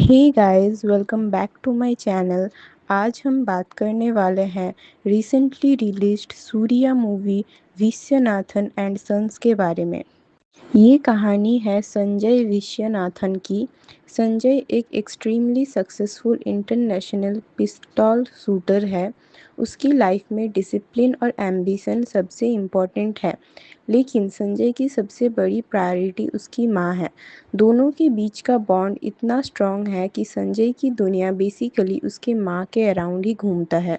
Hey guys, welcome back to my channel. आज हम बात करने वाले हैं recently released Suriya movie Viswanathan and sons के बारे में। ये कहानी है संजय विश्वनाथन की। संजय एक एक्सट्रीमली सक्सेसफुल इंटरनेशनल पिस्तौल शूटर है। उसकी लाइफ में डिसिप्लिन और एम्बिशन सबसे इम्पोर्टेंट है, लेकिन संजय की सबसे बड़ी प्रायोरिटी उसकी माँ है। दोनों के बीच का बॉन्ड इतना स्ट्रॉन्ग है कि संजय की दुनिया बेसिकली उसके माँ के अराउंड ही घूमता है।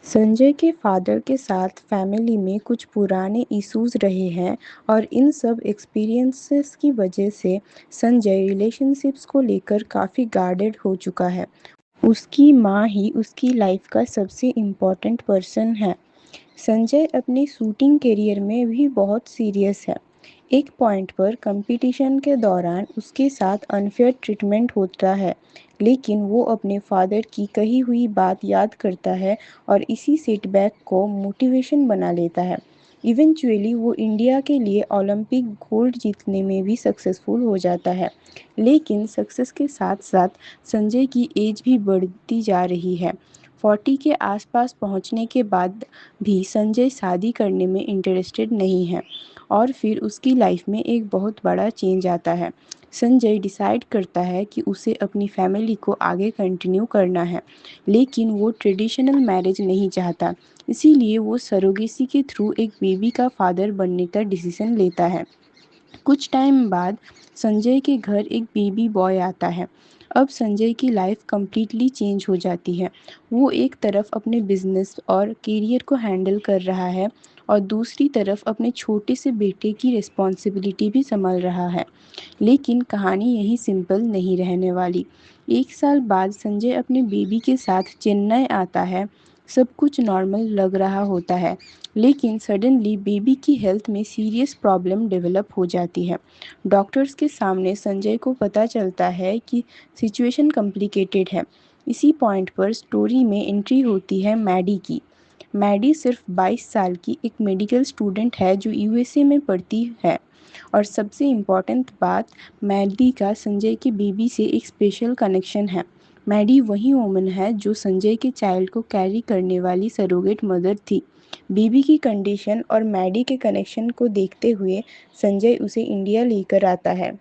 संजय के फादर के साथ फैमिली में कुछ पुराने इश्यूज रहे हैं और इन सब एक्सपीरियंसेस की वजह से संजय रिलेशनशिप्स को लेकर काफ़ी गार्डेड हो चुका है। उसकी माँ ही उसकी लाइफ का सबसे इम्पोर्टेंट पर्सन है। संजय अपने शूटिंग करियर में भी बहुत सीरियस है। एक पॉइंट पर कंपटीशन के दौरान उसके साथ अनफेयर ट्रीटमेंट होता है, लेकिन वो अपने फादर की कही हुई बात याद करता है और इसी सेटबैक को मोटिवेशन बना लेता है। इवेंचुअली वो इंडिया के लिए ओलंपिक गोल्ड जीतने में भी सक्सेसफुल हो जाता है। लेकिन सक्सेस के साथ साथ संजय की एज भी बढ़ती जा रही है। 40 के आसपास पहुंचने के बाद भी संजय शादी करने में इंटरेस्टेड नहीं है और फिर उसकी लाइफ में एक बहुत बड़ा चेंज आता है। संजय डिसाइड करता है कि उसे अपनी फैमिली को आगे कंटिन्यू करना है, लेकिन वो ट्रेडिशनल मैरिज नहीं चाहता। इसीलिए वो सरोगेसी के थ्रू एक बेबी का फादर बनने का डिसीजन लेता है। कुछ टाइम बाद संजय के घर एक बेबी बॉय आता है। अब संजय की लाइफ कंप्लीटली चेंज हो जाती है। वो एक तरफ अपने बिजनेस और करियर को हैंडल कर रहा है और दूसरी तरफ अपने छोटे से बेटे की रिस्पॉन्सिबिलिटी भी संभाल रहा है। लेकिन कहानी यही सिंपल नहीं रहने वाली। एक साल बाद संजय अपने बेबी के साथ चेन्नई आता है। सब कुछ नॉर्मल लग रहा होता है, लेकिन सडनली बेबी की हेल्थ में सीरियस प्रॉब्लम डेवलप हो जाती है। डॉक्टर्स के सामने संजय को पता चलता है कि सिचुएशन कॉम्प्लिकेटेड है। इसी पॉइंट पर स्टोरी में एंट्री होती है मैडी की। मैडी सिर्फ 22 साल की एक मेडिकल स्टूडेंट है जो यूएसए में पढ़ती है। और सबसे इम्पॉर्टेंट बात, मैडी का संजय के बेबी से एक स्पेशल कनेक्शन है। मैडी वही वुमन है जो संजय के चाइल्ड को कैरी करने वाली सरोगेट मदर थी। बेबी की कंडीशन और मैडी के कनेक्शन को देखते हुए संजय उसे इंडिया लेकर आता है।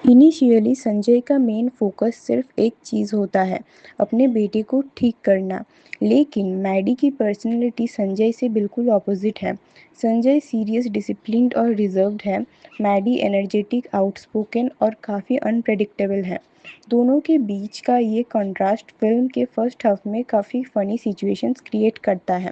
इनिशियली संजय का मेन फोकस सिर्फ एक चीज़ होता है, अपने बेटे को ठीक करना। लेकिन मैडी की पर्सनैलिटी संजय से बिल्कुल ऑपोजिट है। संजय सीरियस, डिसिप्लिन्ड और रिजर्व्ड है। मैडी एनर्जेटिक, आउटस्पोकन और काफ़ी अनप्रेडिक्टेबल है। दोनों के बीच का ये कॉन्ट्रास्ट फिल्म के फर्स्ट हाफ में काफ़ी फ़नी सिचुएशंस क्रिएट करता है।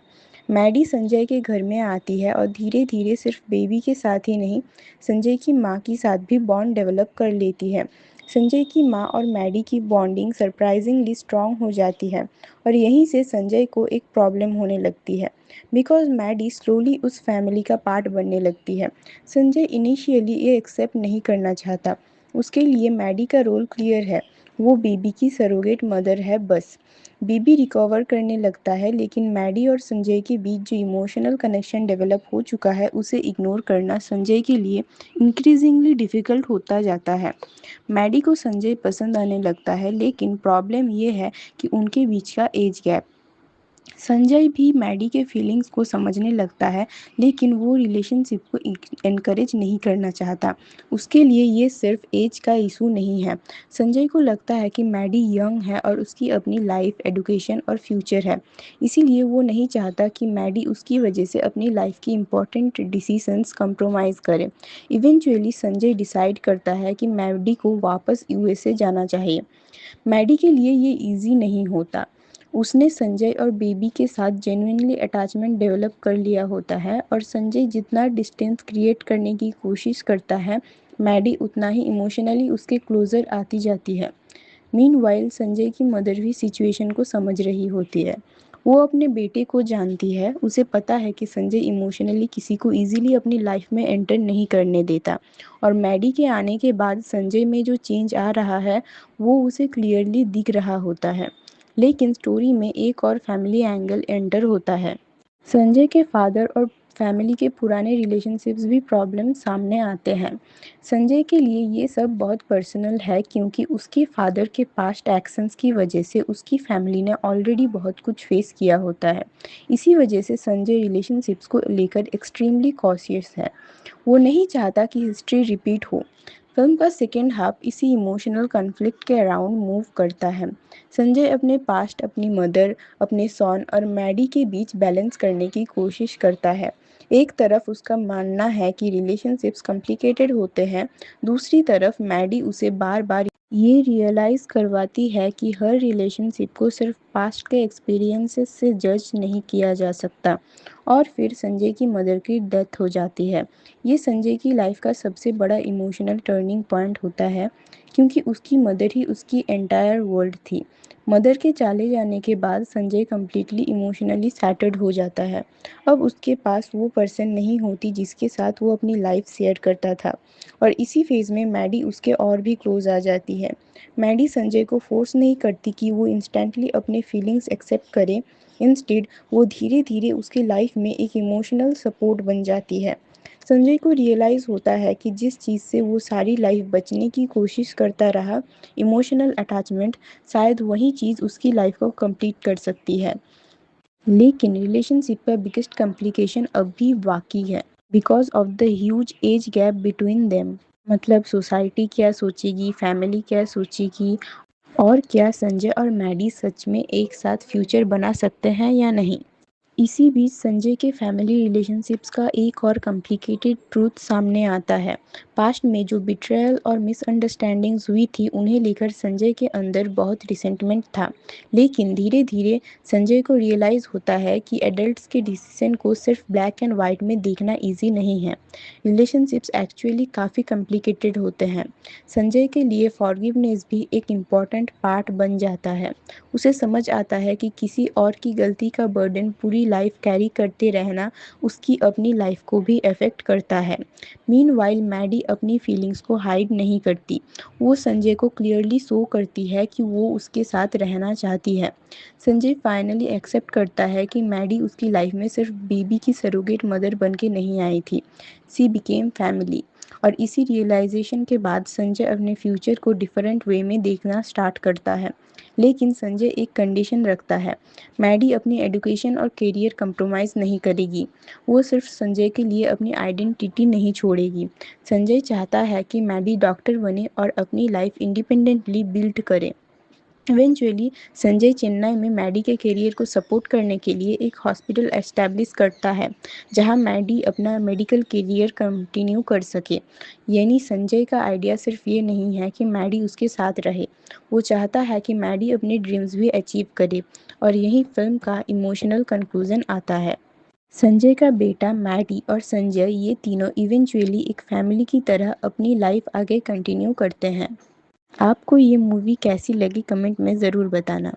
मैडी संजय के घर में आती है और धीरे धीरे सिर्फ बेबी के साथ ही नहीं, संजय की माँ के साथ भी बॉन्ड डेवलप कर लेती है। संजय की माँ और मैडी की बॉन्डिंग सरप्राइजिंगली स्ट्रॉन्ग हो जाती है और यहीं से संजय को एक प्रॉब्लम होने लगती है, बिकॉज मैडी स्लोली उस फैमिली का पार्ट बनने लगती है। संजय इनिशियली ये एक्सेप्ट नहीं करना चाहता। उसके लिए मैडी का रोल क्लियर है, वो बेबी की सरोगेट मदर है बस। बेबी रिकवर करने लगता है, लेकिन मैडी और संजय के बीच जो इमोशनल कनेक्शन डेवलप हो चुका है उसे इग्नोर करना संजय के लिए इंक्रीजिंगली डिफ़िकल्ट होता जाता है। मैडी को संजय पसंद आने लगता है, लेकिन प्रॉब्लम ये है कि उनके बीच का एज गैप। संजय भी मैडी के फीलिंग्स को समझने लगता है, लेकिन वो रिलेशनशिप को एनकरेज नहीं करना चाहता। उसके लिए ये सिर्फ एज का इशू नहीं है। संजय को लगता है कि मैडी यंग है और उसकी अपनी लाइफ, एडुकेशन और फ्यूचर है। इसीलिए वो नहीं चाहता कि मैडी उसकी वजह से अपनी लाइफ की इम्पोर्टेंट डिसीजंस कंप्रोमाइज़ करे। इवेंचुअली संजय डिसाइड करता है कि मैडी को वापस यूएसए जाना चाहिए। मैडी के लिए ये इजी नहीं होता। उसने संजय और बेबी के साथ जेन्युइनली अटैचमेंट डेवलप कर लिया होता है और संजय जितना डिस्टेंस क्रिएट करने की कोशिश करता है, मैडी उतना ही इमोशनली उसके क्लोज़र आती जाती है। मीनवाइल संजय की मदर भी सिचुएशन को समझ रही होती है। वो अपने बेटे को जानती है, उसे पता है कि संजय इमोशनली किसी को इजीली अपनी लाइफ में एंटर नहीं करने देता और मैडी के आने के बाद संजय में जो चेंज आ रहा है वो उसे क्लियरली दिख रहा होता है। लेकिन स्टोरी में एक और फैमिली एंगल एंटर होता है। संजय के फादर और फैमिली के पुराने रिलेशनशिप्स भी प्रॉब्लम सामने आते हैं। संजय के लिए ये सब बहुत पर्सनल है क्योंकि उसके फादर के पास्ट एक्शंस की वजह से उसकी फैमिली ने ऑलरेडी बहुत कुछ फेस किया होता है। इसी वजह से संजय रिलेशनशिप्स को लेकर एक्सट्रीमली कॉशियस है। वो नहीं चाहता कि हिस्ट्री रिपीट हो। फिल्म का सेकेंड हाफ इसी इमोशनल कॉन्फ्लिक्ट के अराउंड मूव करता है। संजय अपने पास्ट, अपनी मदर, अपने सॉन और मैडी के बीच बैलेंस करने की कोशिश करता है। एक तरफ उसका मानना है कि रिलेशनशिप्स कॉम्प्लिकेटेड होते हैं, दूसरी तरफ मैडी उसे बार बार ये रियलाइज़ करवाती है कि हर रिलेशनशिप को सिर्फ पास्ट के एक्सपीरियंसेस से जज नहीं किया जा सकता। और फिर संजय की मदर की डेथ हो जाती है। ये संजय की लाइफ का सबसे बड़ा इमोशनल टर्निंग पॉइंट होता है क्योंकि उसकी मदर ही उसकी एंटायर वर्ल्ड थी। मदर के चले जाने के बाद संजय कम्प्लीटली इमोशनली सैटर्ड हो जाता है। अब उसके पास वो पर्सन नहीं होती जिसके साथ वो अपनी लाइफ शेयर करता था। और इसी फेज़ में मैडी उसके और भी क्लोज आ जाती है। मैडी संजय को फोर्स नहीं करती कि वो इंस्टेंटली अपने फीलिंग्स एक्सेप्ट करे। इंस्टेड वो धीरे धीरे उसकी लाइफ में एक इमोशनल सपोर्ट बन जाती है। संजय को रियलाइज़ होता है कि जिस चीज़ से वो सारी लाइफ बचने की कोशिश करता रहा, इमोशनल अटैचमेंट, शायद वही चीज़ उसकी लाइफ को कंप्लीट कर सकती है। लेकिन रिलेशनशिप का बिगेस्ट कॉम्प्लिकेशन अब भी बाकी है because of the huge age gap between them. मतलब सोसाइटी क्या सोचेगी, फैमिली क्या सोचेगी, और क्या संजय और मैडी सच में एक साथ फ्यूचर बना सकते हैं या नहीं। इसी बीच संजय के फैमिली रिलेशनशिप्स का एक और कॉम्प्लिकेटेड ट्रूथ सामने आता है। पास्ट में जो बिट्रेयल और मिसअंडरस्टैंडिंग्स हुई थी उन्हें लेकर संजय के अंदर बहुत रिसेंटमेंट था। लेकिन धीरे धीरे संजय को रियलाइज़ होता है कि एडल्ट्स के डिसीजन को सिर्फ ब्लैक एंड वाइट में देखना ईजी नहीं है। रिलेशनशिप्स एक्चुअली काफ़ी कॉम्प्लिकेटेड होते हैं। संजय के लिए फॉरगिवनेस भी एक इम्पॉर्टेंट पार्ट बन जाता है। उसे समझ आता है कि किसी और की गलती का बर्डन पूरी लाइफ कैरी करते रहना उसकी अपनी लाइफ को भी अफेक्ट करता है। मीनवाइल मैडी अपनी फीलिंग्स को हाइड नहीं करती। वो संजय को क्लियरली शो करती है कि वो उसके साथ रहना चाहती है। संजय फाइनली एक्सेप्ट करता है कि मैडी उसकी लाइफ में सिर्फ बेबी की सरोगेट मदर बन के नहीं आई थी। सी बिकेम फैमिली। और इसी रियलाइजेशन के बाद संजय अपने फ्यूचर को डिफरेंट वे में देखना स्टार्ट करता है। लेकिन संजय एक कंडीशन रखता है। मैडी अपनी एजुकेशन और करियर कंप्रोमाइज़ नहीं करेगी। वो सिर्फ संजय के लिए अपनी आइडेंटिटी नहीं छोड़ेगी। संजय चाहता है कि मैडी डॉक्टर बने और अपनी लाइफ इंडिपेंडेंटली बिल्ड करे। इवेंचुअली संजय चेन्नई में मैडी के करियर को सपोर्ट करने के लिए एक हॉस्पिटल एस्टैब्लिश करता है जहां मैडी अपना मेडिकल करियर कंटिन्यू कर सके। यानी संजय का आइडिया सिर्फ ये नहीं है कि मैडी उसके साथ रहे, वो चाहता है कि मैडी अपने ड्रीम्स भी अचीव करे। और यही फिल्म का इमोशनल कंक्लूजन आता है। संजय का बेटा, मैडी और संजय ये तीनों इवेंचुअली एक फैमिली की तरह अपनी लाइफ आगे कंटिन्यू करते हैं। आपको ये मूवी कैसी लगी कमेंट में ज़रूर बताना।